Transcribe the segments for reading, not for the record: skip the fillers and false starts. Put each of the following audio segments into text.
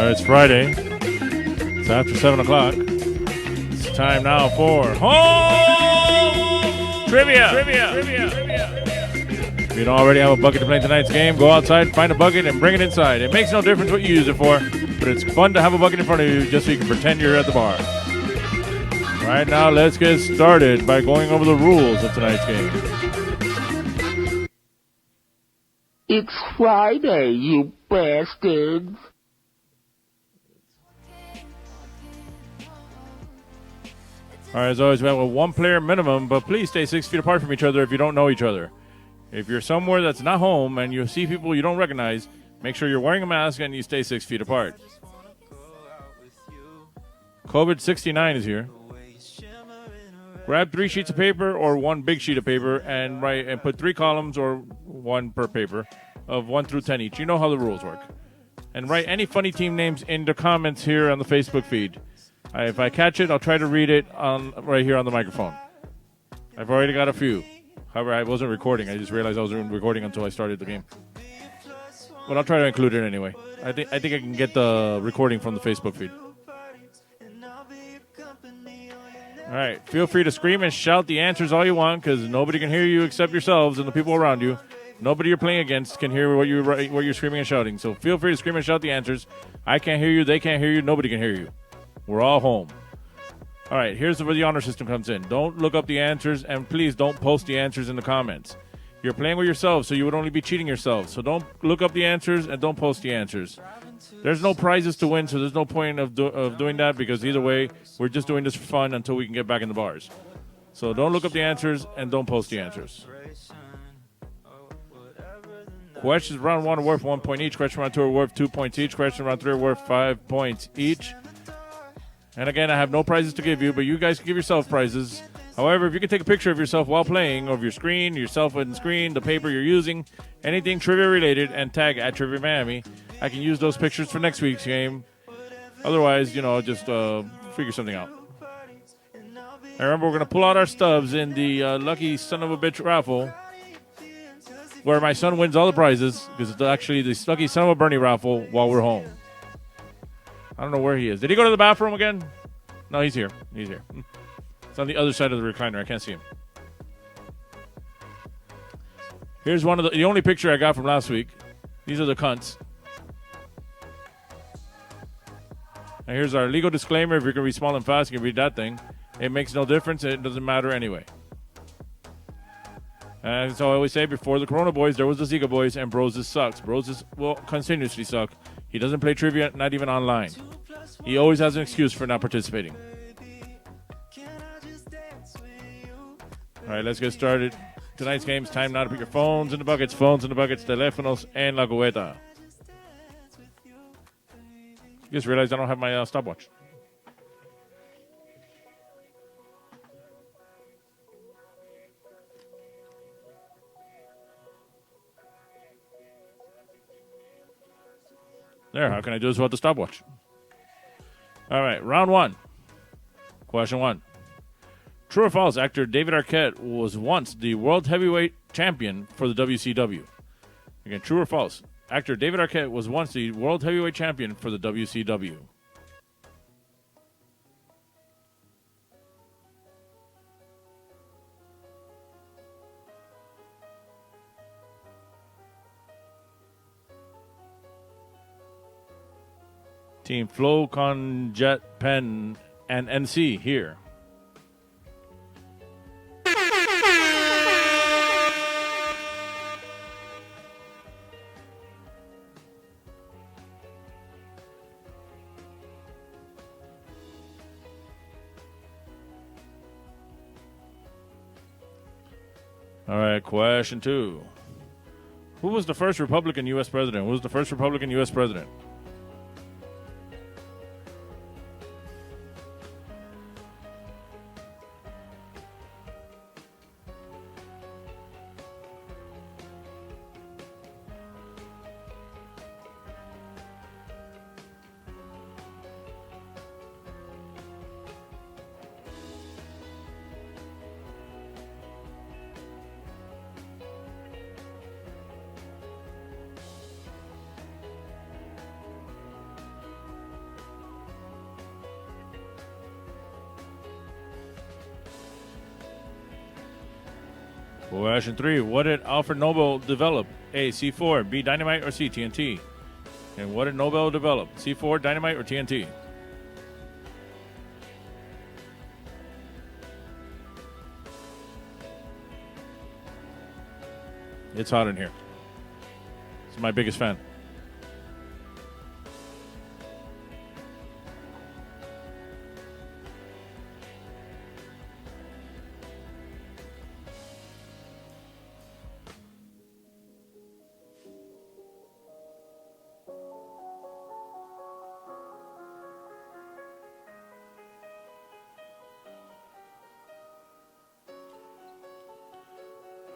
It's Friday. It's after 7 o'clock. It's time now for home trivia. If you don't already have a bucket to play tonight's game, go outside, find a bucket, and bring it inside. It makes no difference what you use it for, but it's fun to have a bucket in front of you just so you can pretend you're at the bar. Right now, let's get started by going over the rules of tonight's game. It's Friday, you bastards. All right, as always, we have a one-player minimum, but please stay 6 feet apart from each other if you don't know each other. If you're somewhere that's not home and you see people you don't recognize, make sure you're wearing a mask and you stay 6 feet apart. COVID-69 is here. Grab 3 sheets of paper or 1 big sheet of paper and write and put 3 columns or 1 per paper of 1 through 10 each. You know how the rules work. And write any funny team names in the comments here on the Facebook feed. If I catch it, I'll try to read it right here on the microphone. I've already got a few. However, I wasn't recording. I just realized I wasn't recording until I started the game. But I'll try to include it anyway. I think I can get the recording from the Facebook feed. All right. Feel free to scream and shout the answers all you want because nobody can hear you except yourselves and the people around you. Nobody you're playing against can hear what you're screaming and shouting. So feel free to scream and shout the answers. I can't hear you. They can't hear you. Nobody can hear you. We're all home. All right, here's where the honor system comes in. Don't look up the answers, and please don't post the answers in the comments. You're playing with yourselves, so you would only be cheating yourselves. So don't look up the answers, and don't post the answers. There's no prizes to win, so there's no point of doing that, because either way, we're just doing this for fun until we can get back in the bars. So don't look up the answers, and don't post the answers. Questions round 1 are worth 1 point each. Question round 2 are worth 2 points each. Question round 3 are worth 5 points each. And again, I have no prizes to give you, but you guys can give yourself prizes. However, if you can take a picture of yourself while playing, of your screen, yourself on the screen, the paper you're using, anything trivia related, and tag at Trivia Miami, I can use those pictures for next week's game. Otherwise, just figure something out. And remember, we're going to pull out our stubs in the Lucky Son of a Bitch raffle, where my son wins all the prizes, because it's actually the Lucky Son of a Bernie raffle while we're home. I don't know where he is. Did he go to the bathroom again? No, he's here. He's here. It's on the other side of the recliner. I can't see him. Here's one of the only picture I got from last week. These are the cunts. And here's our legal disclaimer. If you're going to be small and fast, you can read that thing. It makes no difference. It doesn't matter anyway. And so I always say, before the Corona Boys, there was the Zika Boys, and Broses sucks. Broses will continuously suck. He doesn't play trivia, not even online. He always has an excuse for not participating. All right, let's get started. Tonight's game is time now to put your phones in the buckets, teléfonos en la cubeta. Just realized I don't have my stopwatch. There, how can I do this without the stopwatch? All right, round 1. Question 1. True or false, actor David Arquette was once the world heavyweight champion for the WCW. Again, true or false, actor David Arquette was once the world heavyweight champion for the WCW. Team Flo, Con, Jet, Pen, and NC here. All right, question 2. Who was the first Republican U.S. president? Who was the first Republican U.S. president? Question 3. What did Alfred Nobel develop? A. C4, B. Dynamite, or C. TNT? And what did Nobel develop? C4, Dynamite, or TNT? It's hot in here. This is my biggest fan.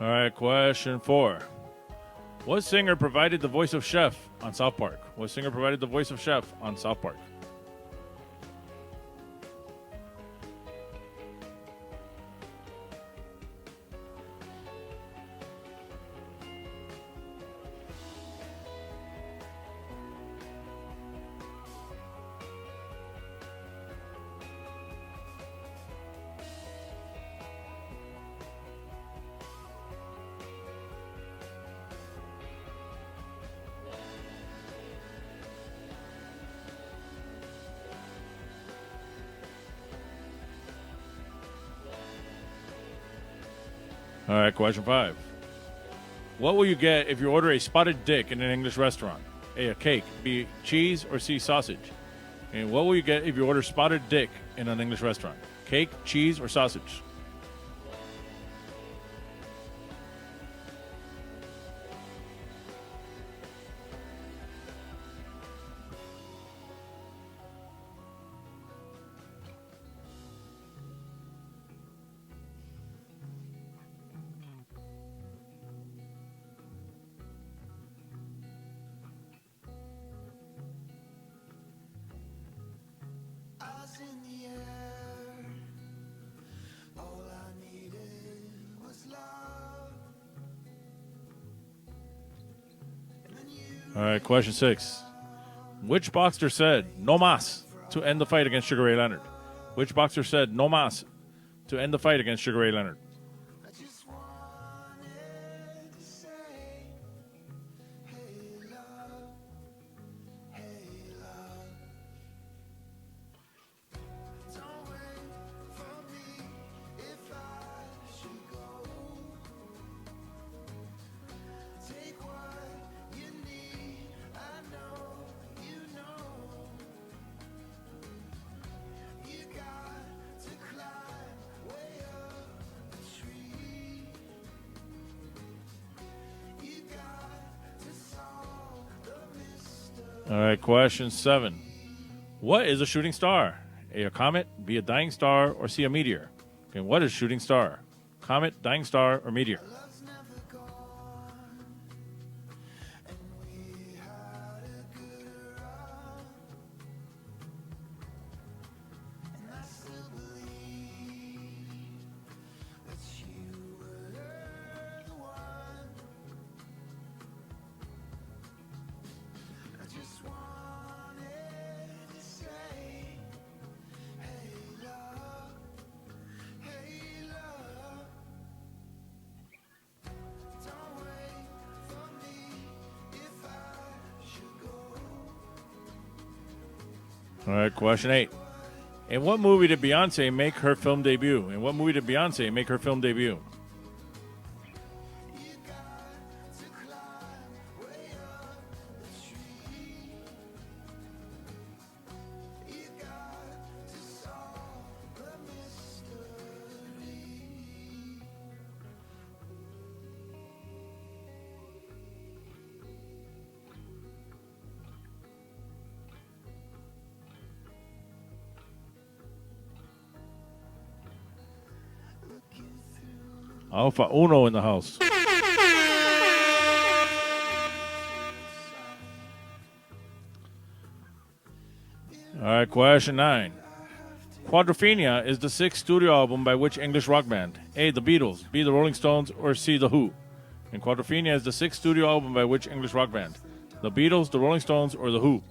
All right, question 4. What singer provided the voice of Chef on South Park? What singer provided the voice of Chef on South Park? All right, question 5. What will you get if you order a spotted dick in an English restaurant? A cake, B, cheese, or C, sausage? And what will you get if you order spotted dick in an English restaurant? Cake, cheese, or sausage? All right, question 6. Which boxer said no mas to end the fight against Sugar Ray Leonard? Which boxer said no mas to end the fight against Sugar Ray Leonard? All right, question 7. What is a shooting star? A comet, B, a dying star, or C, a meteor? Okay, what is shooting star? Comet, dying star, or meteor? All right, question 8. In what movie did Beyonce make her film debut? In what movie did Beyonce make her film debut? Alpha Uno in the house. All right, question 9. Quadrophenia is the 6th studio album by which English rock band? A, the Beatles, B, the Rolling Stones, or C, the Who? And Quadrophenia is the 6th studio album by which English rock band? The Beatles, the Rolling Stones, or the Who?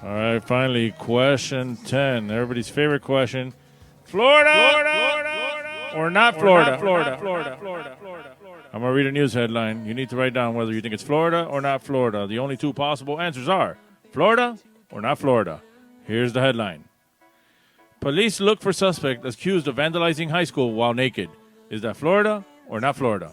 All right, finally, question 10. Everybody's favorite question. Florida, or not Florida? I'm going to read a news headline. You need to write down whether you think it's Florida or not Florida. The only two possible answers are Florida or not Florida. Here's the headline. Police look for suspect accused of vandalizing high school while naked. Is that Florida or not Florida?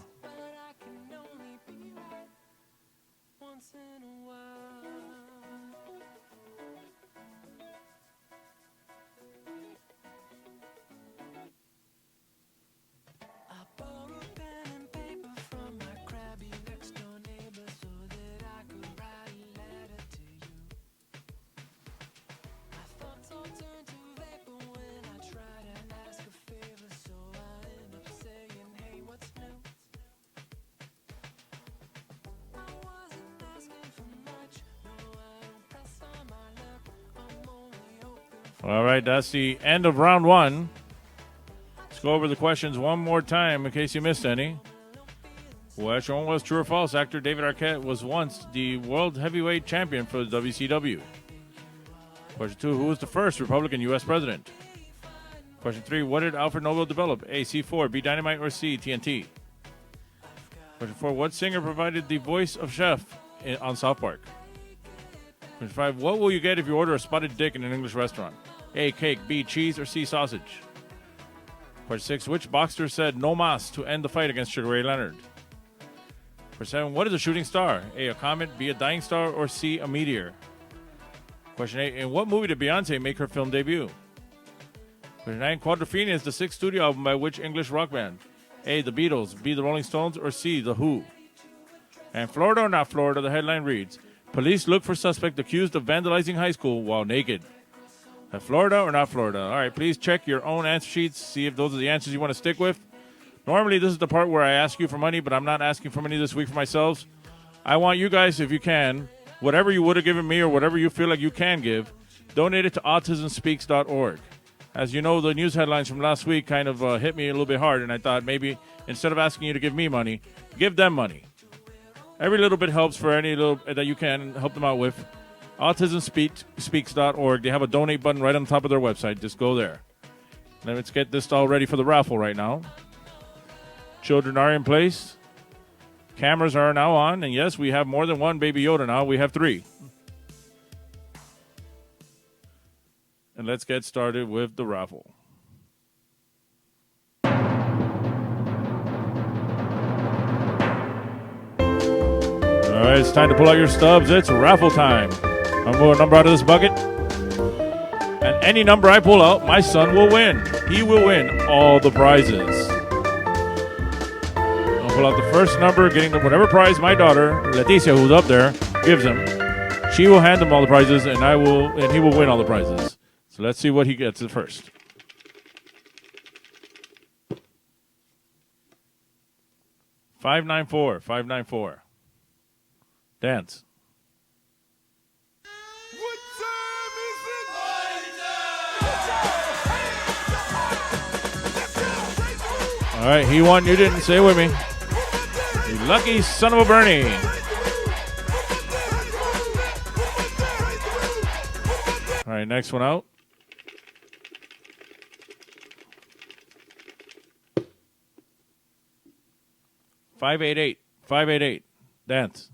All right, that's the end of round one. Let's go over the questions one more time in case you missed any. Question one was true or false. Actor David Arquette was once the world heavyweight champion for the WCW. Question two, who was the first Republican U.S. president? Question three, what did Alfred Nobel develop? A, C4, B, dynamite, or C, TNT? Question four, what singer provided the voice of Chef on South Park? Question five, what will you get if you order a spotted dick in an English restaurant? A, cake, B, cheese, or C, sausage? Question six, which boxer said no mas to end the fight against Sugar Ray Leonard? Question seven, what is a shooting star? A, a comet, B, a dying star, or C, a meteor? Question eight, in what movie did Beyonce make her film debut? Question nine, Quadrophenia is the sixth studio album by which English rock band? A, the Beatles, B, the Rolling Stones, or C, the Who? And Florida or not Florida, the headline reads, police look for suspect accused of vandalizing high school while naked. Florida or not Florida? All right, please check your own answer sheets, see if those are the answers you want to stick with. Normally, this is the part where I ask you for money, but I'm not asking for money this week for myself. I want you guys, if you can, whatever you would have given me or whatever you feel like you can give, donate it to autismspeaks.org. As you know, the news headlines from last week kind of hit me a little bit hard, and I thought maybe instead of asking you to give me money, give them money. Every little bit helps for any little that you can help them out with. AutismSpeaks.org. They have a donate button right on top of their website. Just go there. Now let's get this all ready for the raffle right now. Children are in place. Cameras are now on. And yes, we have more than one Baby Yoda now. We have three. And let's get started with the raffle. All right, it's time to pull out your stubs. It's raffle time. I'm going to pull a number out of this bucket. And any number I pull out, my son will win. He will win all the prizes. I'll pull out the first number, getting whatever prize my daughter, Leticia, who's up there, gives him. She will hand him all the prizes, and he will win all the prizes. So let's see what he gets at first. $594. Dance. All right, he won. You didn't. Say it with me. You lucky son of a Bernie. All right, next one out. $588. Dance.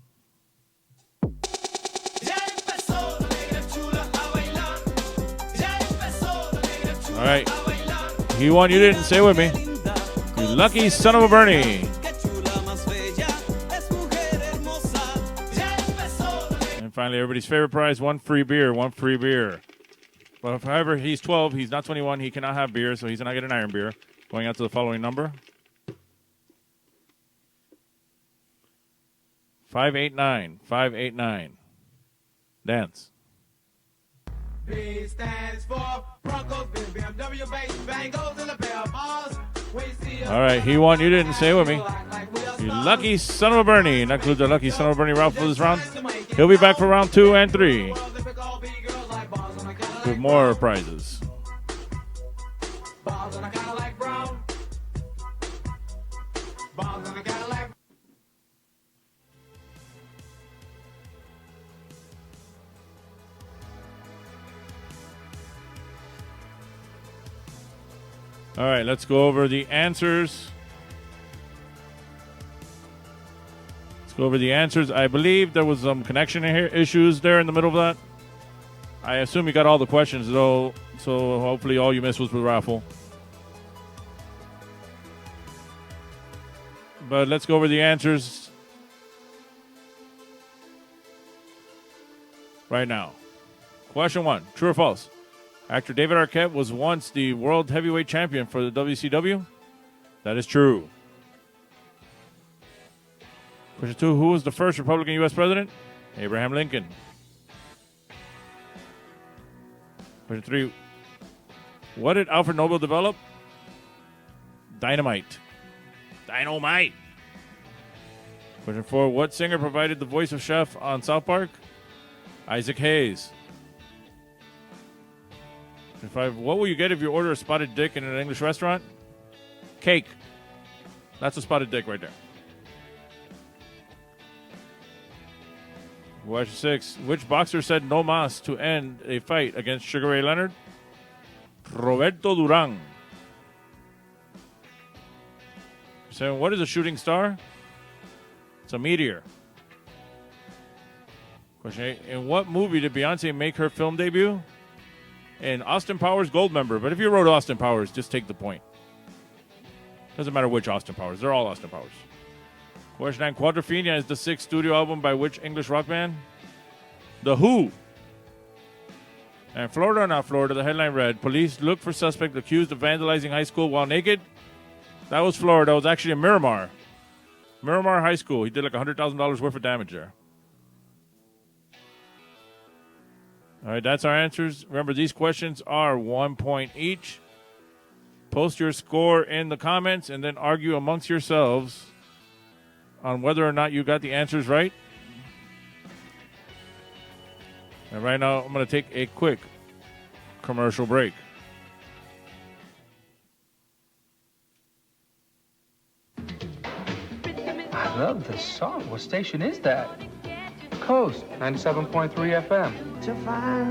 All right. He won. You didn't. Say it with me. You lucky son of a Bernie. And finally, everybody's favorite prize, one free beer. But however, he's 12. He's not 21. He cannot have beer, so he's not getting an iron beer. Going out to the following number. 589. Dance. B stands for Broncos, BMW, Bengals, and the Bear Balls. All right, he won. You didn't. Say it with me. You lucky son of a Bernie. That includes our lucky son of a Bernie raffle for this round. He'll be back for round 2 and 3 with more prizes. All right, let's go over the answers. I believe there was some connection issues there in the middle of that. I assume you got all the questions, though, so hopefully all you missed was the raffle. But let's go over the answers right now. Question 1, true or false? Actor David Arquette was once the world heavyweight champion for the WCW. That is true. Question 2, who was the first Republican U.S. president? Abraham Lincoln. Question 3, what did Alfred Nobel develop? Dynamite. Question 4, what singer provided the voice of Chef on South Park? Isaac Hayes. Question 5, what will you get if you order a spotted dick in an English restaurant? Cake. That's a spotted dick right there. Question 6, which boxer said no mas to end a fight against Sugar Ray Leonard? Roberto Duran. 7, what is a shooting star? It's a meteor. Question 8, in what movie did Beyonce make her film debut? In Austin Powers Goldmember. But if you wrote Austin Powers, just take the point. Doesn't matter which Austin Powers. They're all Austin Powers. Question 9, Quadrophenia is the 6th studio album by which English rock band? The Who. And Florida or not Florida, the headline read, police look for suspect accused of vandalizing high school while naked. That was Florida. It was actually in Miramar. Miramar High School. He did like $100,000 worth of damage there. All right, that's our answers. Remember, these questions are 1 point each. Post your score in the comments and then argue amongst yourselves on whether or not you got the answers right. And right now, I'm going to take a quick commercial break. I love this song. What station is that? Coast 97.3 FM.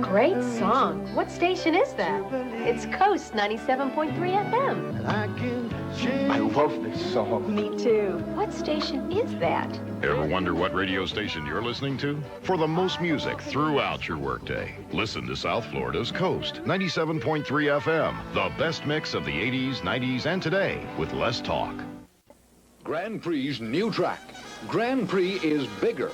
Great song. What station is that? It's Coast 97.3 FM. I love this song. Me too. What station is that? Ever wonder what radio station you're listening to? For the most music throughout your workday, listen to South Florida's Coast 97.3 FM. The best mix of the 80s, 90s, and today with less talk. Grand Prix's new track. Grand Prix is bigger,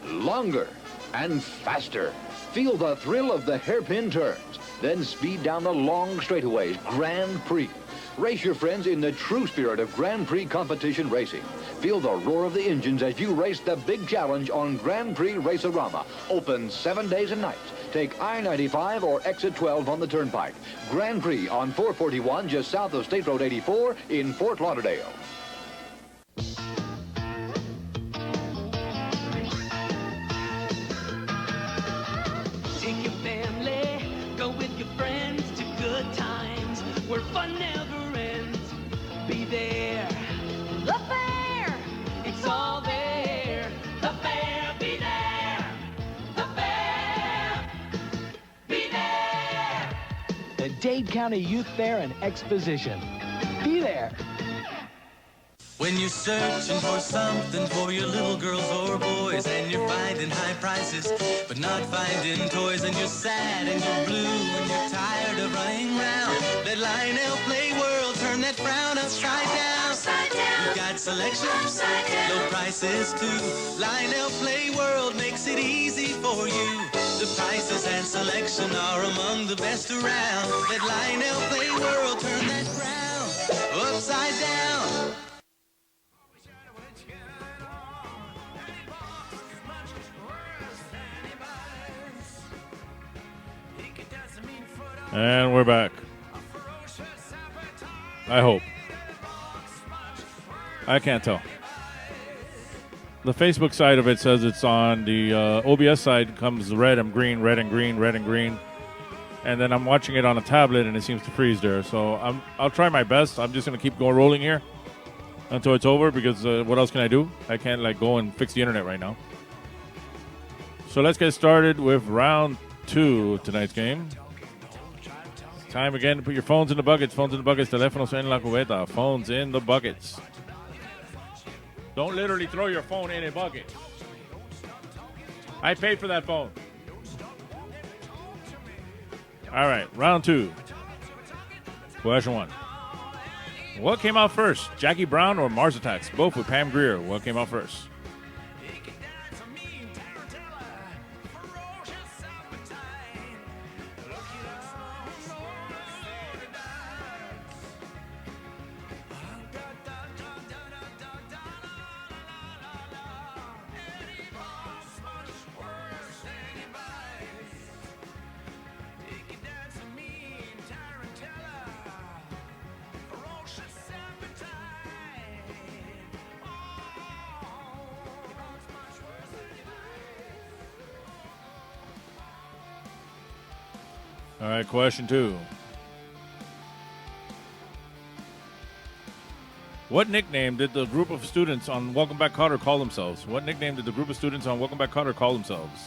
longer, and faster. Feel the thrill of the hairpin turns, then speed down the long straightaways. Grand Prix. Race your friends in the true spirit of Grand Prix competition racing. Feel the roar of the engines as you race the big challenge on Grand Prix Race-A-Rama. Open 7 days and nights. Take I-95 or Exit 12 on the Turnpike. Grand Prix on 441 just south of State Road 84 in Fort Lauderdale. Take your family, go with your friends to good times where fun never ends. Be there. The fair, it's all there. The fair, be there. The fair, be there. The Dade County Youth Fair and Exposition. Be there. When you're searching for something for your little girls or boys and you're finding high prices but not finding toys and you're sad and you're blue and you're tired of running round, let Lionel Play World turn that frown upside down. Upside down. We've got selection, low prices too. Lionel Play World makes it easy for you. The prices and selection are among the best around. Let Lionel Play World turn that frown upside down. And we're back. I hope. I can't tell. The Facebook side of it says it's on. The OBS side comes red and green, red and green, red and green. And then I'm watching it on a tablet and it seems to freeze there. So I'll try my best. I'm just going to keep going rolling here until it's over because what else can I do? I can't go and fix the internet right now. So let's get started with round 2 of tonight's game. Time again to put your phones in the buckets. Phones in the buckets. Teléfonos en la cubeta. Phones in the buckets. Don't literally throw your phone in a bucket. I paid for that phone. All right, round 2. Question 1. What came out first, Jackie Brown or Mars Attacks? Both with Pam Grier. What came out first? All right, question 2. What nickname did the group of students on Welcome Back Kotter call themselves? What nickname did the group of students on Welcome Back Kotter call themselves?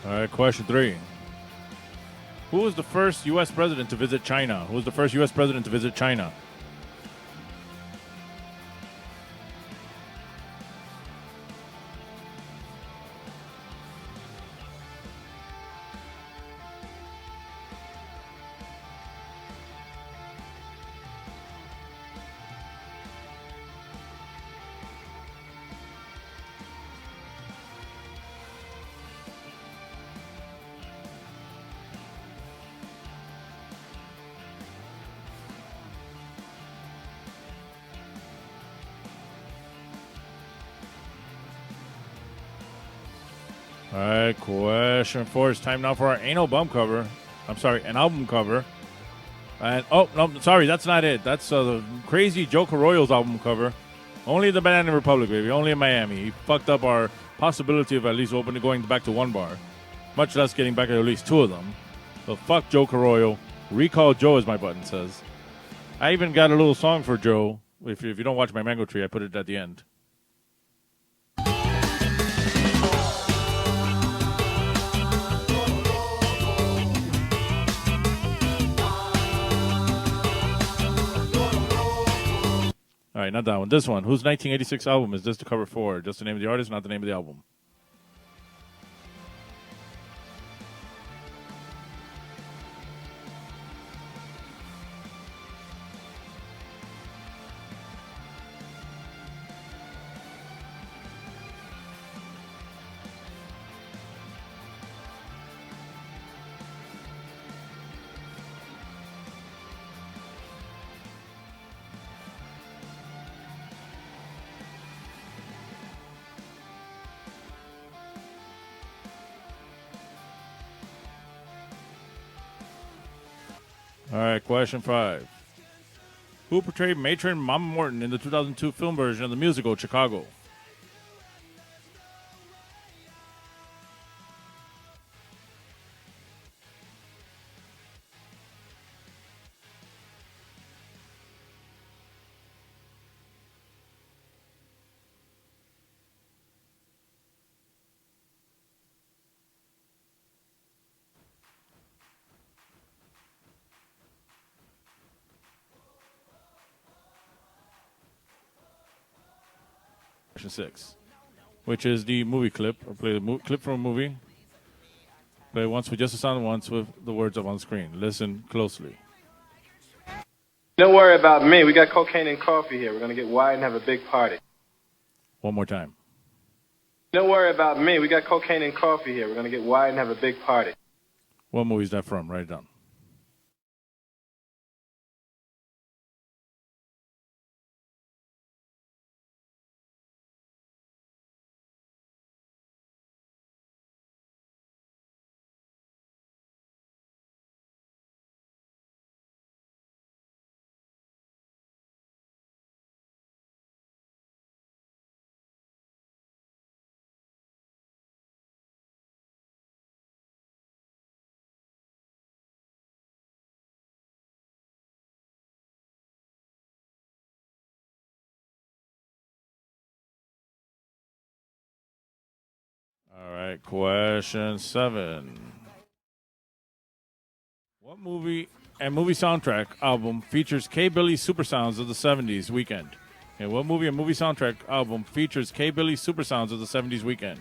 All right, question 3. Who was the first U.S. president to visit China? Who was the first U.S. president to visit China? All right, question 4. It's time now for our anal bump cover. I'm sorry, an album cover. And oh no, sorry, that's not it. That's the crazy Joe Carroyo's album cover. Only the Banana Republic, baby. Only in Miami. He fucked up our possibility of at least going back to one bar, much less getting back at least 2 of them. So fuck Joe Carroyo. Recall Joe, as my button says. I even got a little song for Joe. If you don't watch my Mango Tree, I put it at the end. All right, not that one. This one. Whose 1986 album is this the cover for? Just the name of the artist, not the name of the album. All right, question 5. Who portrayed matron Mama Morton in the 2002 film version of the musical Chicago? Question 6, which is the movie clip. I'll play the clip from a movie. Play it once with just the sound, once with the words up on the screen. Listen closely. Don't worry about me. We got cocaine and coffee here. We're going to get wide and have a big party. One more time. Don't worry about me. We got cocaine and coffee here. We're going to get wide and have a big party. What movie is that from? Write it down. All right, question 7. What movie and movie soundtrack album features K. Billy's Super Sounds of the 70s weekend? Okay, what movie and movie soundtrack album features K. Billy's Super Sounds of the 70s weekend?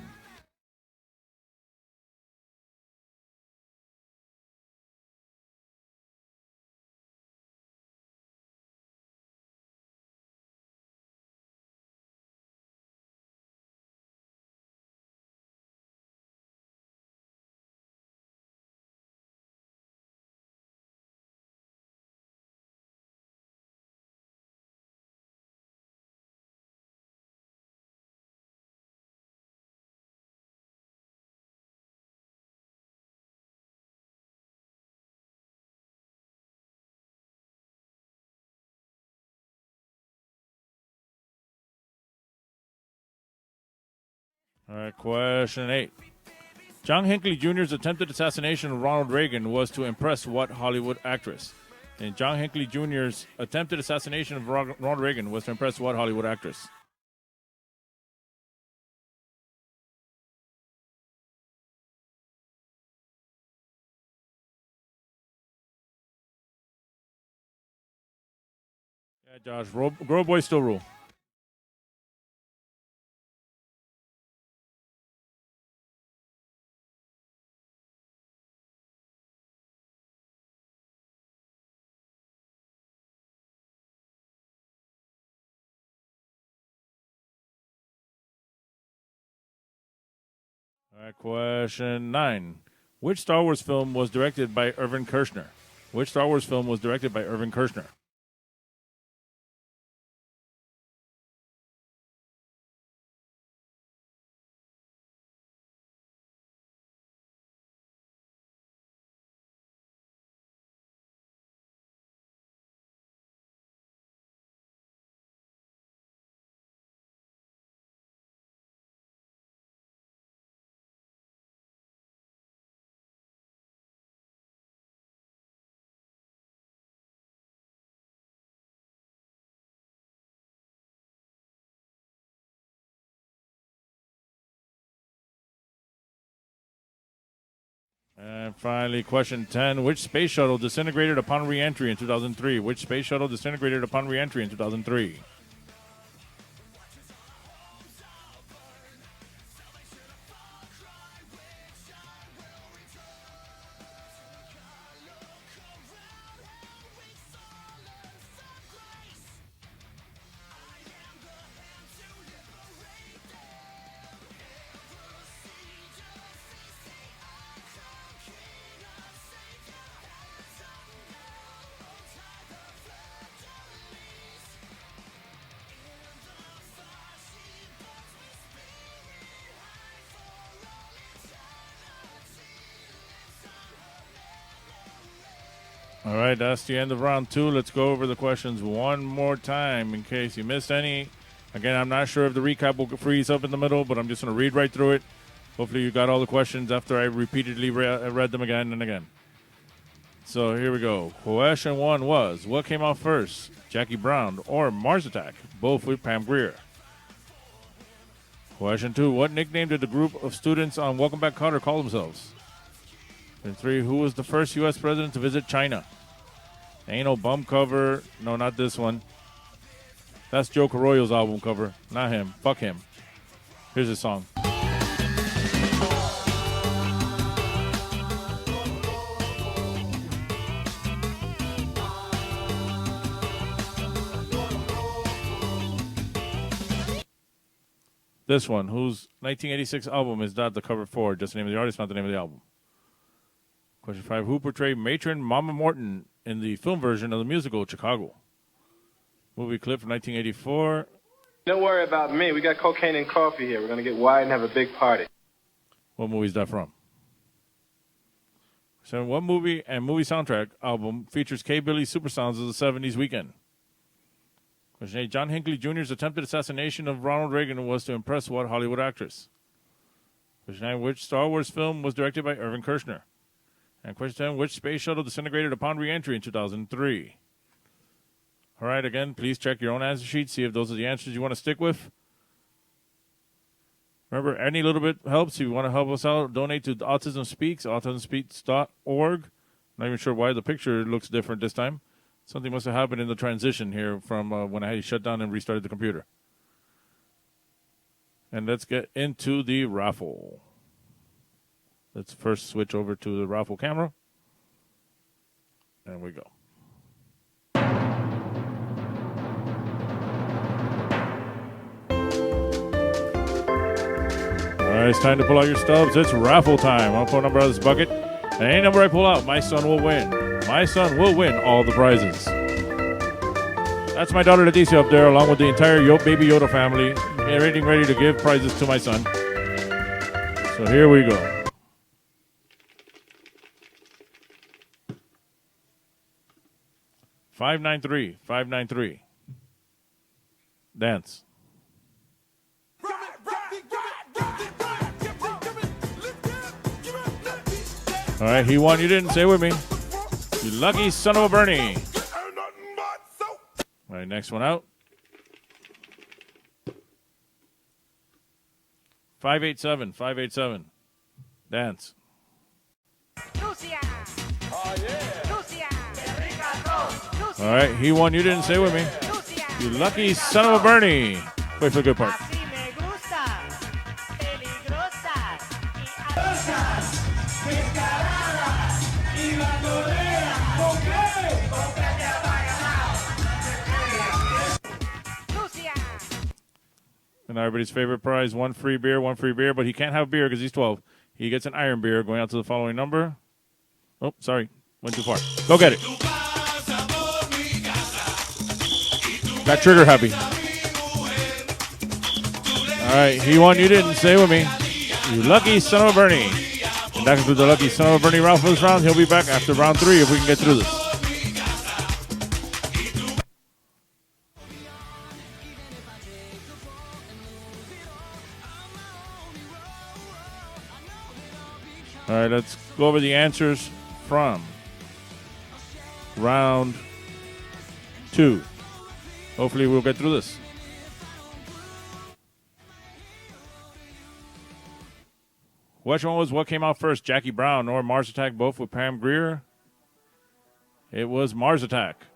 All right, question 8. John Hinckley Jr.'s attempted assassination of Ronald Reagan was to impress what Hollywood actress? And John Hinckley Jr.'s attempted assassination of Ronald Reagan was to impress what Hollywood actress? Yeah, Josh, Grow Boy still rule. All right, question 9. Which Star Wars film was directed by Irvin Kershner? Which Star Wars film was directed by Irvin Kershner? And finally, question 10. Which space shuttle disintegrated upon re-entry in 2003? Which space shuttle disintegrated upon re-entry in 2003? All right, that's the end of round 2. Let's go over the questions one more time in case you missed any. Again, I'm not sure if the recap will freeze up in the middle, but I'm just going to read right through it. Hopefully you got all the questions after I repeatedly read them again and again. So here we go. Question 1 was, what came out first, Jackie Brown or Mars Attack? Both with Pam Grier. Question 2, what nickname did the group of students on Welcome Back, Kotter call themselves? And 3, who was the first U.S. president to visit China? Ain't no bum cover. No, not this one. That's Joe Carroyo's album cover. Not him. Fuck him. Here's his song. This one, whose 1986 album is that the cover for? Just the name of the artist, not the name of the album. Question 5, who portrayed matron Mama Morton in the film version of the musical Chicago? Movie clip from 1984. Don't worry about me. We got cocaine and coffee here. We're going to get wide and have a big party. What movie is that from? So what movie and movie soundtrack album features K. Billy's Super Sounds of the 70s weekend? Question 8, John Hinckley Jr.'s attempted assassination of Ronald Reagan was to impress what Hollywood actress? Question 9, which Star Wars film was directed by Irvin Kershner? And question 10, which space shuttle disintegrated upon re-entry in 2003? All right, again, please check your own answer sheet, see if those are the answers you want to stick with. Remember, any little bit helps. If you want to help us out, donate to Autism Speaks, autismspeaks.org. Not even sure why the picture looks different this time. Something must have happened in the transition here from when I shut down and restarted the computer. And let's get into the raffle. Let's first switch over to the raffle camera. And we go. All right, it's time to pull out your stubs. It's raffle time. I'll pull a number out of this bucket. And any number I pull out, my son will win. My son will win all the prizes. That's my daughter Leticia up there, along with the entire Baby Yoda family, getting ready to give prizes to my son. So here we go. $593. Dance. All right, he won. You didn't. Say with me. You lucky son of a Bernie. All right, next one out. 587. Dance. All right, he won. You didn't. Say with me. You lucky son of a Bernie. Wait for the good part. And everybody's favorite prize, one free beer, but he can't have beer because he's 12. He gets an iron beer going out to the following number. Oh, sorry. Went too far. Go get it. Got trigger happy. All right, he won. You didn't. Say with me. You lucky son of a Bernie. And that concludes the lucky son of a Bernie round for this round. He'll be back after round 3 if we can get through this. All right, let's go over the answers from round 2. Hopefully we'll get through this. Which one was what came out first, Jackie Brown or Mars Attack, both with Pam Grier? It was Mars Attack.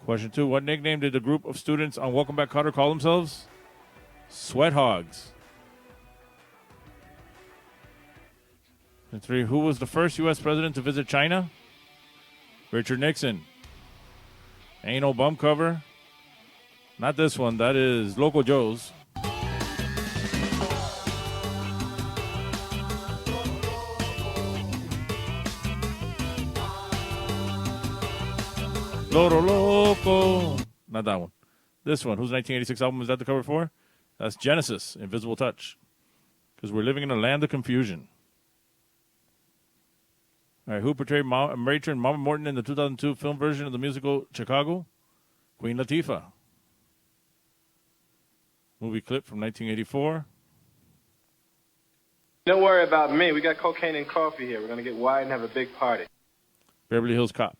Question 2, what nickname did the group of students on Welcome Back, Kotter call themselves? Sweat Hogs. And 3, who was the first U.S. president to visit China? Richard Nixon. Ain't no bum cover. Not this one. That is Local Joe's. Loro Loco. Not that one. This one. Whose 1986 album is that the cover for? That's Genesis, Invisible Touch. Because we're living in a land of confusion. All right, who portrayed matron Mama Morton in the 2002 film version of the musical Chicago? Queen Latifah. Movie clip from 1984. Don't worry about me. We got cocaine and coffee here. We're going to get wide and have a big party. Beverly Hills Cop.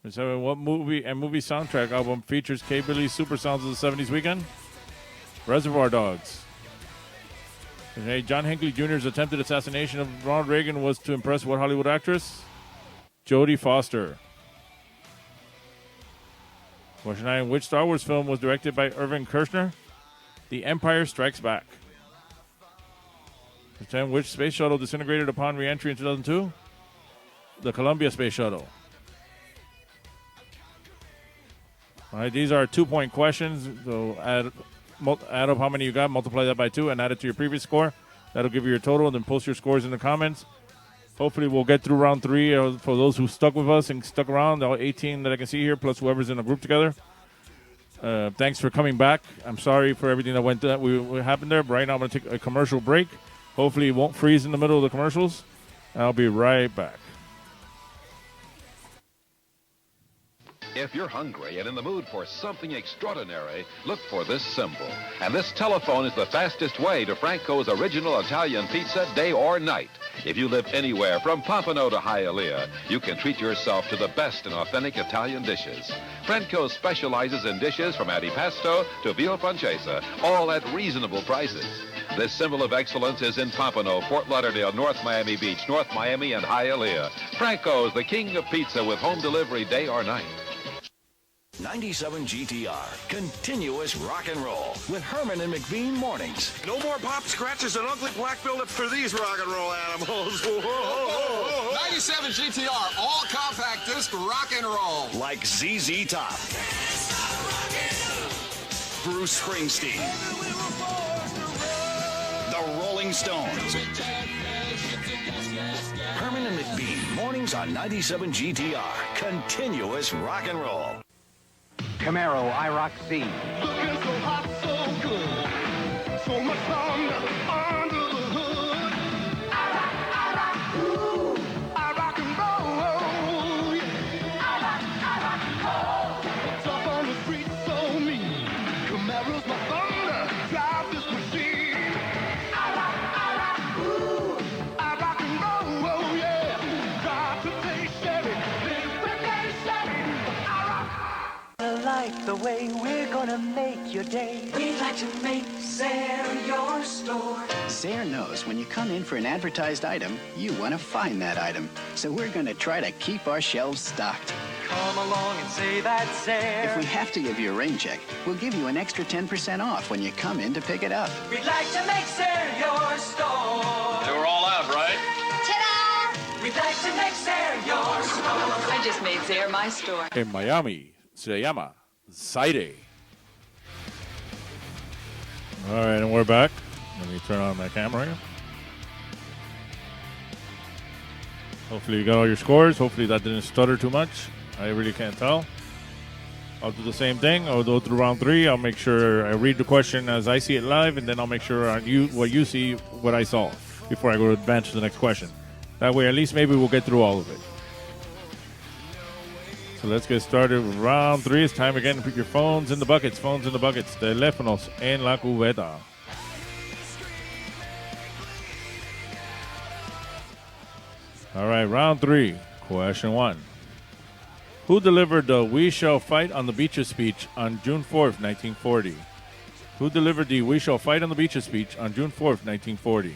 So what movie and movie soundtrack album features K. Billy's super sounds of the 70s weekend? Reservoir Dogs. Okay, John Hinckley Jr.'s attempted assassination of Ronald Reagan was to impress what Hollywood actress? Jodie Foster. Question 9, which Star Wars film was directed by Irvin Kershner? The Empire Strikes Back. Question 10, which space shuttle disintegrated upon re-entry in 2002? The Columbia Space Shuttle. All right, these are 2-point questions. So add up how many you got, multiply that by 2, and add it to your previous score. That'll give you your total, and then post your scores in the comments. Hopefully we'll get through round 3 for those who stuck with us and stuck around, all 18 that I can see here, plus whoever's in the group together. Thanks for coming back. I'm sorry for everything that what happened there, but right now I'm going to take a commercial break. Hopefully it won't freeze in the middle of the commercials. I'll be right back. If you're hungry and in the mood for something extraordinary, look for this symbol. And this telephone is the fastest way to Franco's original Italian pizza, day or night. If you live anywhere from Pompano to Hialeah, you can treat yourself to the best in authentic Italian dishes. Franco specializes in dishes from antipasto to veal pancetta, all at reasonable prices. This symbol of excellence is in Pompano, Fort Lauderdale, North Miami Beach, North Miami, and Hialeah. Franco's, the king of pizza with home delivery day or night. 97 GTR, continuous rock and roll with Herman and McBean mornings. No more pop scratches and ugly black buildup for these rock and roll animals. 97 GTR, all compact disc rock and roll. Like ZZ Top, Bruce Springsteen, the Rolling Stones. Herman and McBean, mornings on 97 GTR, continuous rock and roll. Camaro IROC C. Looking so hot, so good. So much thunder under the hood. I rock, ooh. I rock and roll. Yeah. I rock, roll. Tough on the street, so mean. Camaro's my thunder. Drive this machine. I rock, ooh. I rock and roll, yeah. Drive to pay Chevy. Live to pay Chevy. I like the way we're gonna make your day. We'd like to make Sayre your store. Sayre knows when you come in for an advertised item, you want to find that item. So we're going to try to keep our shelves stocked. Come along and say that, Sayre. If we have to give you a rain check, we'll give you an extra 10% off when you come in to pick it up. We'd like to make Sayre your store. They were all out, right? Ta-da! We'd like to make Sayre your store. I just made Sayre my store. En Miami se llama Zaire. All right, and we're back. Let me turn on my camera here. Hopefully you got all your scores. Hopefully that didn't stutter too much. I really can't tell. I'll do the same thing. I'll go through round 3. I'll make sure I read the question as I see it live, and then I'll make sure on you what you see, what I saw, before I go to advance to the next question. That way, at least maybe we'll get through all of it. So let's get started with round 3. It's time again to put your phones in the buckets. Phones in the buckets. Teléfonos en la cubeta. All right, round 3. Question 1. Who delivered the "We Shall Fight on the Beaches" speech on June 4th, 1940? Who delivered the "We Shall Fight on the Beaches" speech on June 4th, 1940?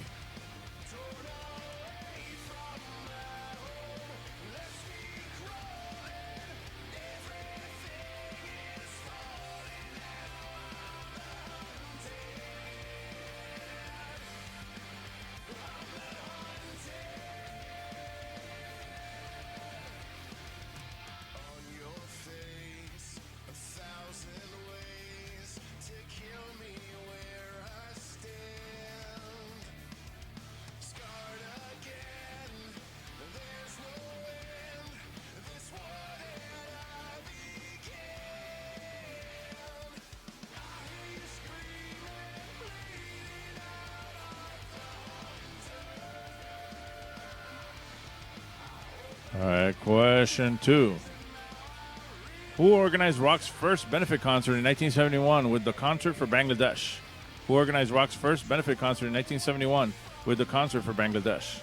All right, question 2. Who organized rock's first benefit concert in 1971 with the Concert for Bangladesh? Who organized rock's first benefit concert in 1971 with the Concert for Bangladesh?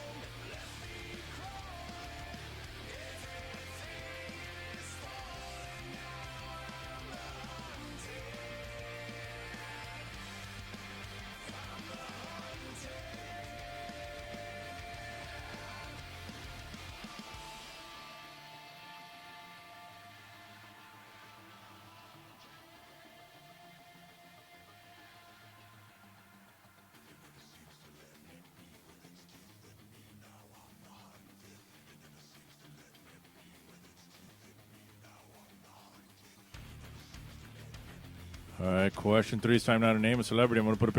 All right, question 3 is time now to name a celebrity. I'm going to put a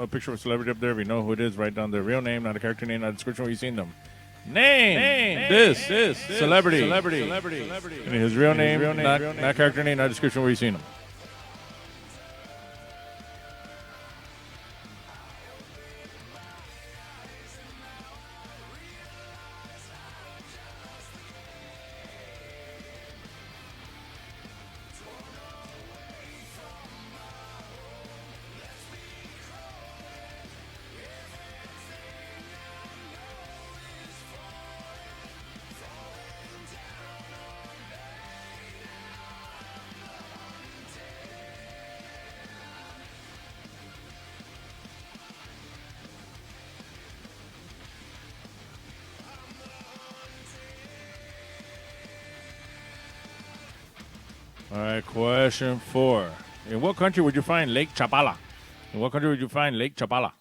picture of a celebrity up there. If you know who it is, write down their real name, not a character name, not a description where you've seen them. Name. This celebrity. And his real name, not character name, not a description where you've seen him. All right, question 4. In what country would you find Lake Chapala? In what country would you find Lake Chapala?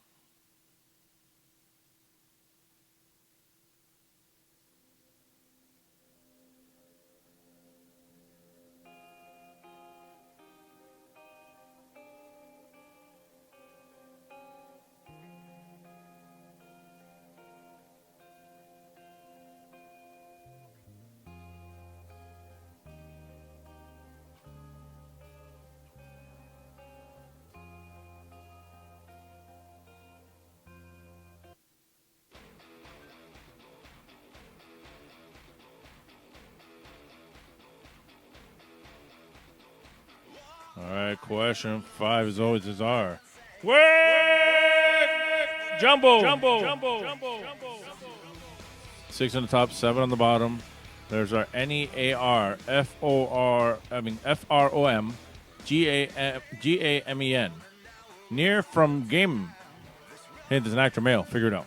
All right, question 5 is always is our Jumbo. 6 on the top, 7 on the bottom. There's our NEAR, FROM, GAMEN. Near from game. Hint is an actor male. Figure it out.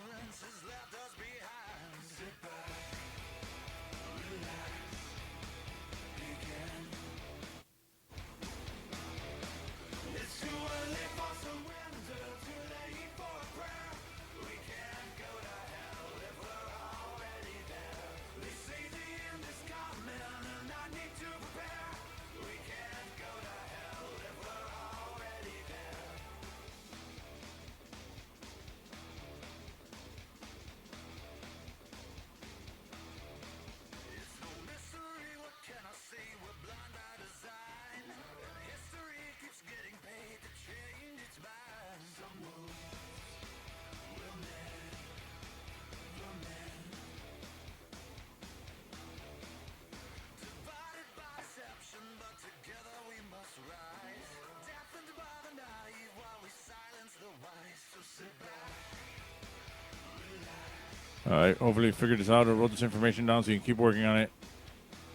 All right, hopefully you figured this out or wrote this information down so you can keep working on it.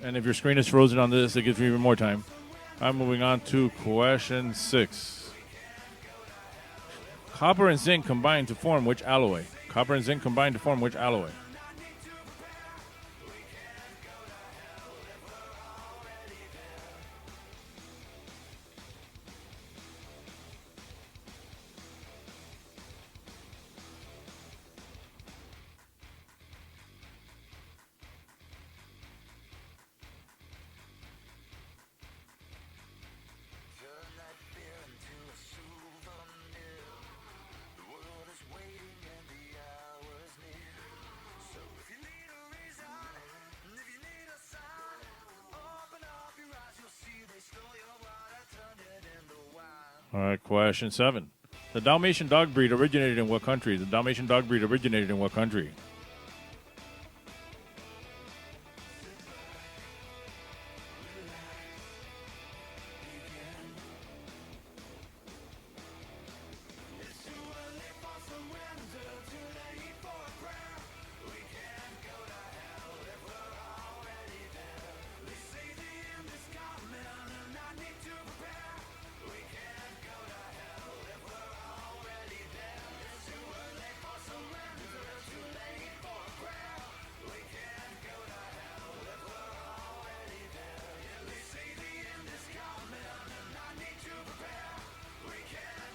And if your screen is frozen on this, it gives me even more time. I'm moving on to question 6. Copper and zinc combine to form which alloy? Copper and zinc combine to form which alloy? All right, question 7. The Dalmatian dog breed originated in what country? The Dalmatian dog breed originated in what country?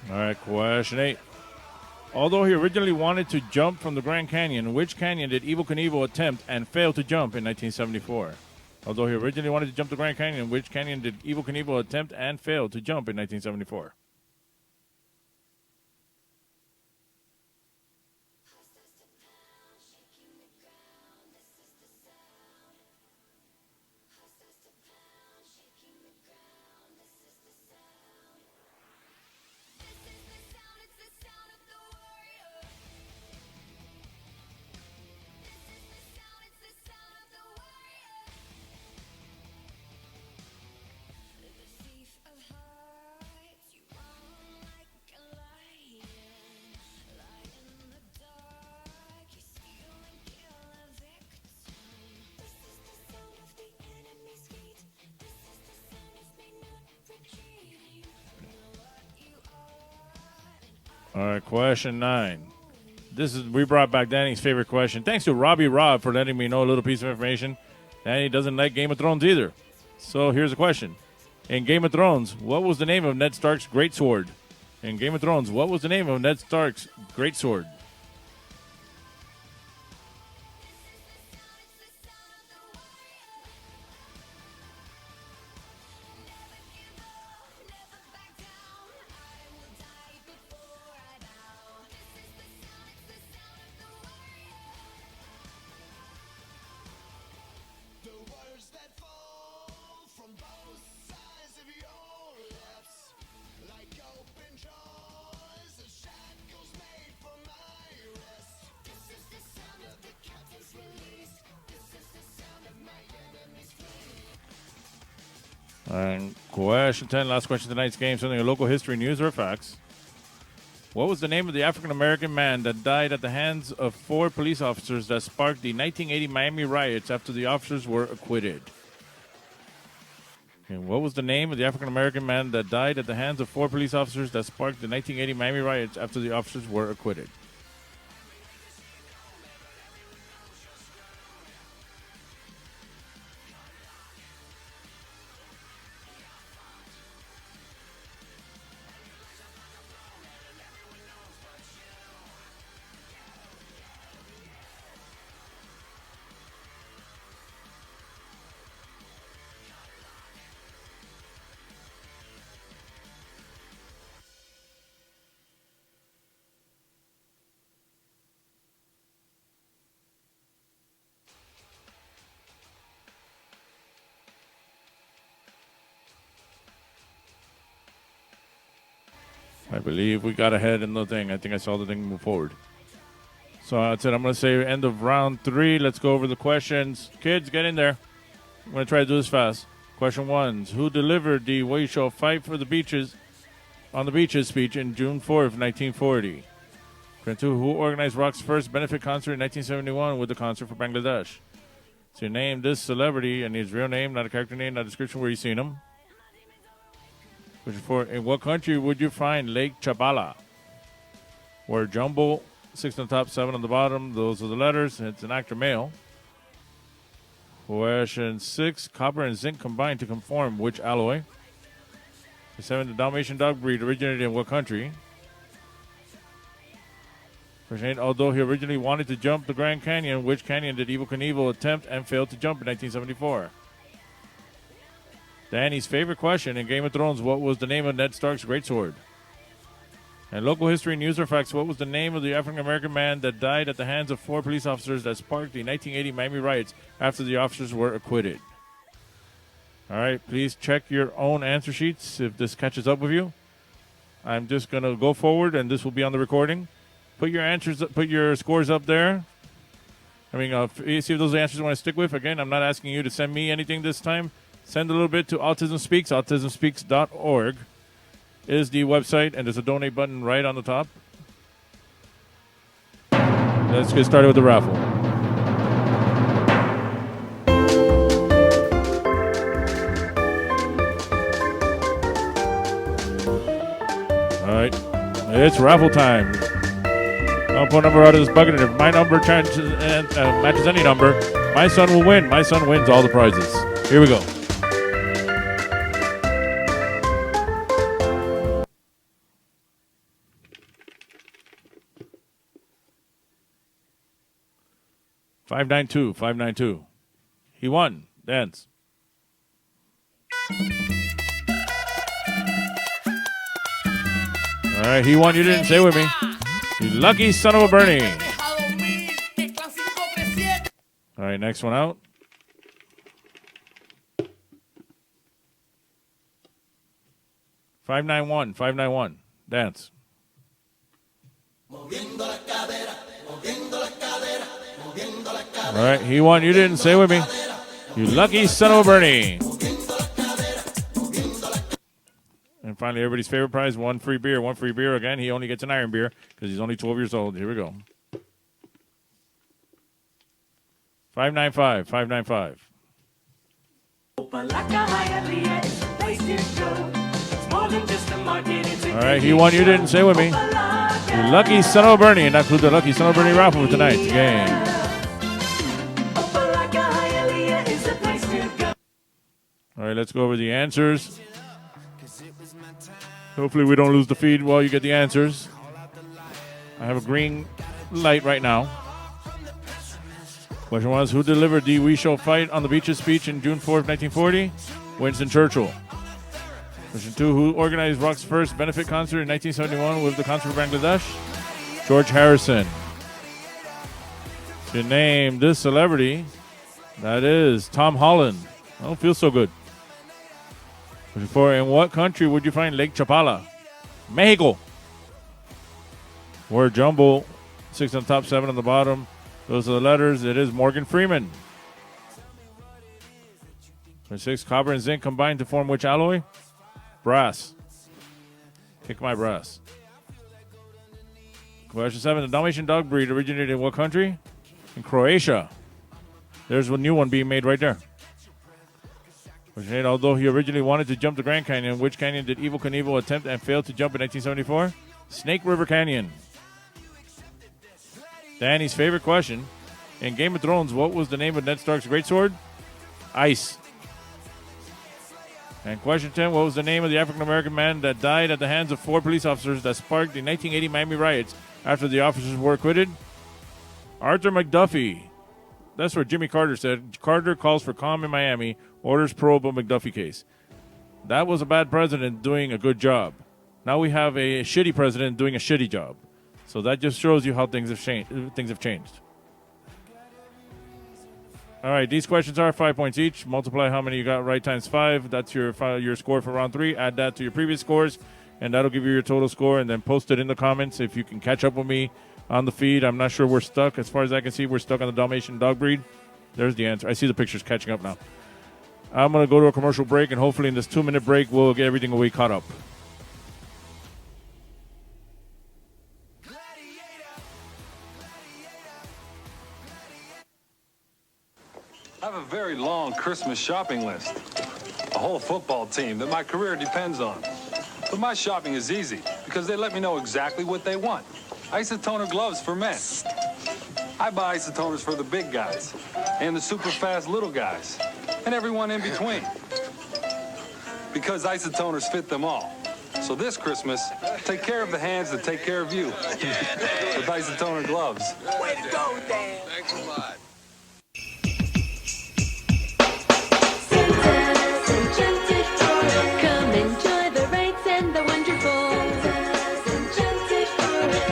All right, question 8. Although he originally wanted to jump from the Grand Canyon, which canyon did Evel Knievel attempt and fail to jump in 1974? Although he originally wanted to jump the Grand Canyon, which canyon did Evel Knievel attempt and fail to jump in 1974? All right, question 9. We brought back Danny's favorite question. Thanks to Robbie Rob for letting me know a little piece of information. Danny doesn't like Game of Thrones either. So here's a question. In Game of Thrones, what was the name of Ned Stark's greatsword? In Game of Thrones, what was the name of Ned Stark's greatsword? And question 10, last question of tonight's game, something in local history, news, or facts. What was the name of the African-American man that died at the hands of 4 police officers that sparked the 1980 Miami riots after the officers were acquitted? Okay, what was the name of the African-American man that died at the hands of 4 police officers that sparked the 1980 Miami riots after the officers were acquitted? I believe we got ahead in the thing. I think I saw the thing move forward. So that's it. I'm going to say end of round 3. Let's go over the questions. Kids, get in there. I'm going to try to do this fast. Question 1. Who delivered the What You Shall Fight for the Beaches on the Beaches speech in June 4th, 1940? Question 2. Who organized rock's first benefit concert in 1971 with the Concert for Bangladesh? So you name this celebrity and his real name, not a character name, not a description where you've seen him. Question 4. In what country would you find Lake Chabala? Where jumbo, 6 on the top, 7 on the bottom. Those are the letters. It's an actor male. Question 6. Copper and zinc combined to conform which alloy? Question 7. The Dalmatian dog breed originated in what country? Question 8. Although he originally wanted to jump the Grand Canyon, which canyon did Evel Knievel attempt and failed to jump in 1974? Danny's favorite question in Game of Thrones, what was the name of Ned Stark's greatsword? And local history, news, or facts, what was the name of the African-American man that died at the hands of 4 police officers that sparked the 1980 Miami riots after the officers were acquitted? All right, please check your own answer sheets if this catches up with you. I'm just going to go forward, and this will be on the recording. Put your answers, put your scores up there. I mean, see if those are answers you want to stick with. Again, I'm not asking you to send me anything this time. Send a little bit to Autism Speaks. AutismSpeaks.org is the website, and there's a donate button right on the top. Let's get started with the raffle. All right, it's raffle time. I'll pull a number out of this bucket, and if my number matches any number, my son will win. My son wins all the prizes. Here we go. $592. He won. Dance. All right, he won. You didn't say with me. You lucky son of a Bernie. All right, next one out. $591. Dance. All right, he won. You didn't say with me. You lucky son of a Bernie. And finally, everybody's favorite prize, one free beer. One free beer. Again, he only gets an iron beer because he's only 12 years old. Here we go. $595. All right, he won. You didn't say with me. You lucky son of a Bernie. And that includes the lucky son of a Bernie raffle for tonight's game. All right, let's go over the answers. Hopefully we don't lose the feed while you get the answers. I have a green light right now. Question was, who delivered the We Shall Fight on the Beaches speech in June 4th, 1940? Winston Churchill. Question 2, who organized rock's first benefit concert in 1971 with the Concert for Bangladesh? George Harrison. To name this celebrity, that is Tom Holland. I don't feel so good. Question 4, in what country would you find Lake Chapala? Mexico. Word jumble, 6 on top, 7 on the bottom. Those are the letters. It is Morgan Freeman. Question 6, copper and zinc combined to form which alloy? Brass. Kick my brass. Question 7, the Dalmatian dog breed originated in what country? In Croatia. There's a new one being made right there. Question 8, although he originally wanted to jump the Grand Canyon, which canyon did Evel Knievel attempt and fail to jump in 1974? Snake River Canyon. Danny's favorite question. In Game of Thrones, what was the name of Ned Stark's greatsword? Ice. And question 10, what was the name of the African-American man that died at the hands of 4 police officers that sparked the 1980 Miami riots after the officers were acquitted? Arthur McDuffie. That's what Jimmy Carter said. Carter calls for calm in Miami, orders probe of McDuffie case. That was a bad president doing a good job. Now we have a shitty president doing a shitty job. So that just shows you how things have changed. All right, these questions are 5 points each. Multiply how many you got right times 5. That's your score for round 3. Add that to your previous scores, and that'll give you your total score. And then post it in the comments if you can catch up with me on the feed. I'm not sure we're stuck. As far as I can see, we're stuck on the Dalmatian dog breed. There's the answer. I see the pictures catching up now. I'm going to go to a commercial break, and hopefully in this 2-minute break, we'll get everything we caught up. I have a very long Christmas shopping list. A whole football team that my career depends on. But my shopping is easy because they let me know exactly what they want. Isotoner gloves for men. I buy isotoners for the big guys and the super fast little guys and everyone in between. Because isotoners fit them all. So this Christmas, take care of the hands that take care of you. With isotoner gloves. Way to go, Dan. Thanks a lot. Come enjoy the rides and the wonderful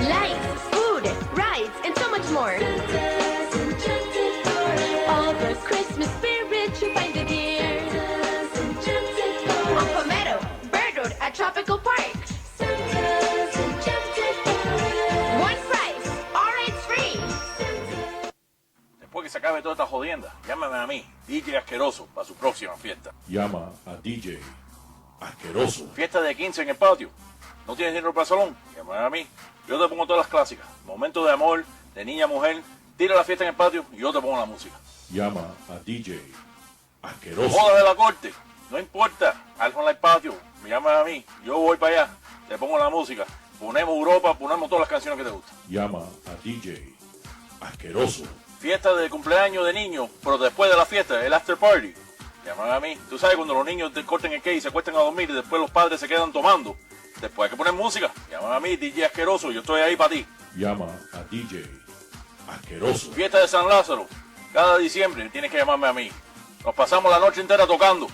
lights, food, rides, and so much more. All the Christmas spirit you find it here. On Palmetto, Bird Road at Tropical Park. One price, all rides free. Después que se acabe toda esta jodienda, llámame a mí, DJ Asqueroso, para su próxima fiesta. Llama a DJ Asqueroso. Fiesta de 15 en el patio. ¿No tienes dinero para el salón? Llámame a mí. Yo te pongo todas las clásicas. Momento de amor, de niña a mujer. Tira la fiesta en el patio y yo te pongo la música. Llama a DJ Asqueroso. Joda de la corte. No importa. Algo en el patio. Me llamas a mí. Yo voy para allá. Te pongo la música. Ponemos Europa, ponemos todas las canciones que te gustan. Llama a DJ Asqueroso. Fiesta de cumpleaños de niños, pero después de la fiesta, el after party. Llaman a mí. Tú sabes cuando los niños te corten el cake y se acuestan a dormir y después los padres se quedan tomando. Después hay que poner música. Llaman a mí, DJ Asqueroso. Yo estoy ahí para ti. Llama a DJ Asqueroso. Fiesta de San Lázaro. Cada diciembre tienes que llamarme a mí. Nos pasamos la noche entera tocando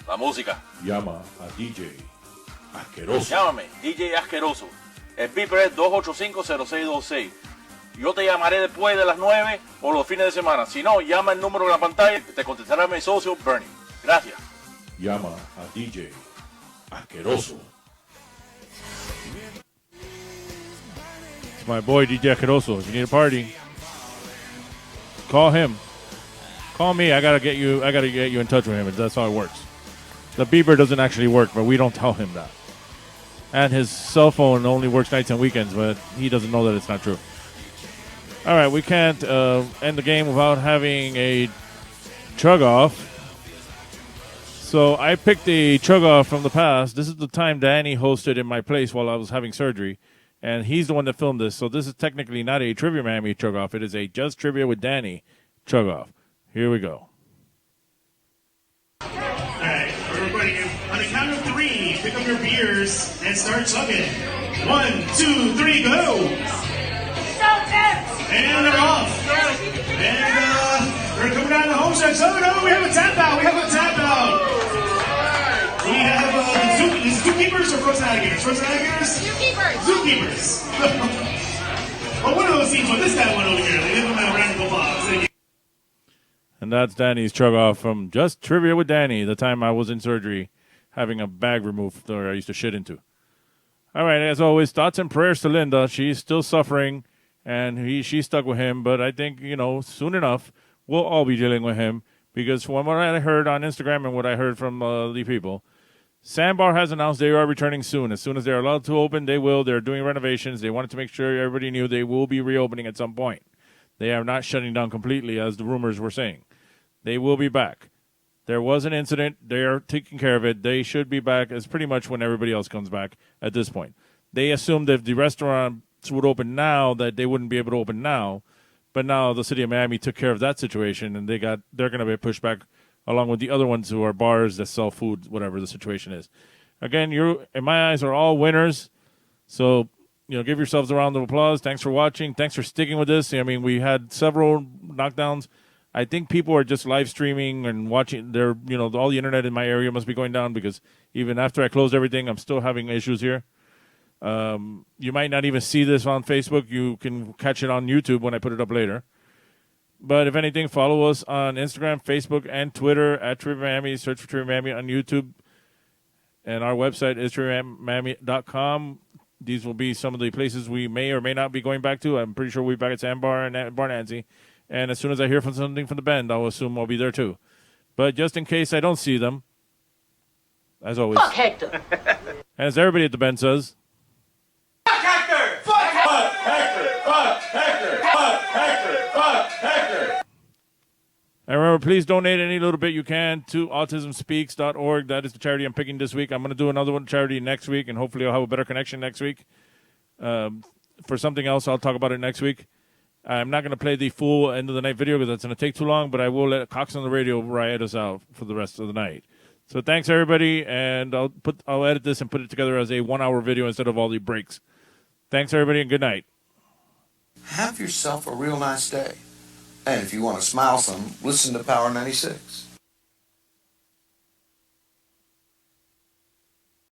la música. Llama a DJ Asqueroso. Llámame, DJ Asqueroso. El beeper es 285-0626. Yo te llamaré después de las 9 o los fines de semana. Si no, llama el número en la pantalla. Te contestará mi socio, Bernie. Gracias. Llama a DJ Asqueroso. It's my boy, DJ Asqueroso. If you need a party, call him. Call me. I gotta get you in touch with him. That's how it works. The beeper doesn't actually work, but we don't tell him that. And his cell phone only works nights and weekends, but he doesn't know that it's not true. All right, we can't end the game without having a chug-off. So I picked a chug-off from the past. This is the time Danny hosted in my place while I was having surgery, and he's the one that filmed this. So this is technically not a Trivia Miami chug-off. It is a Just Trivia with Danny chug-off. Here we go. All right, everybody, the count of 3, pick up your beers and start chugging. 1, 2, 3, go! And they're off. And we're coming down the home stretch. Oh no, we have a tap out. We have the zookeepers or frozen alligators? Frozen alligators? Zookeepers. Well, one of those teams, but this guy went over here. They give him a round of applause. And that's Danny's chug off from Just Trivia with Danny, the time I was in surgery having a bag removed that I used to shit into. All right, as always, thoughts and prayers to Linda. She's still suffering, and she's stuck with him. But I think, soon enough, we'll all be dealing with him. Because from what I heard on Instagram and what I heard from the people, Sandbar has announced they are returning soon. As soon as they're allowed to open, they will. They're doing renovations. They wanted to make sure everybody knew they will be reopening at some point. They are not shutting down completely, as the rumors were saying. They will be back. There was an incident. They are taking care of it. They should be back as pretty much when everybody else comes back at this point. They assumed that if the restaurants would open now, that they wouldn't be able to open now. But now the city of Miami took care of that situation, and they're going to be pushed back along with the other ones who are bars that sell food, whatever the situation is. Again, you, in my eyes, are all winners. So, give yourselves a round of applause. Thanks for watching. Thanks for sticking with this. I mean, we had several knockdowns. I think people are just live streaming and watching. All the internet in my area must be going down because even after I closed everything, I'm still having issues here. You might not even see this on Facebook. You can catch it on YouTube when I put it up later. But if anything, follow us on Instagram, Facebook, and Twitter at Trivia Miami. Search for Trivia Miami on YouTube. And our website is triviamiami.com. These will be some of the places we may or may not be going back to. I'm pretty sure we'll be back at Sandbar and Bar Nancy. And as soon as I hear from something from the Bend, I'll assume I'll be there too. But just in case I don't see them, as always. Fuck Hector. And as everybody at the Bend says. Fuck Hector. Fuck Hector. Fuck Hector. Fuck Hector. Fuck Hector. And remember, please donate any little bit you can to autismspeaks.org. That is the charity I'm picking this week. I'm going to do another one charity next week, and hopefully I'll have a better connection next week. For something else, I'll talk about it next week. I'm not going to play the full end of the night video because that's going to take too long, but I will let Cox on the radio riot us out for the rest of the night. So thanks, everybody, and I'll edit this and put it together as a 1-hour video instead of all the breaks. Thanks, everybody, and good night. Have yourself a real nice day. And if you want to smile some, listen to Power 96.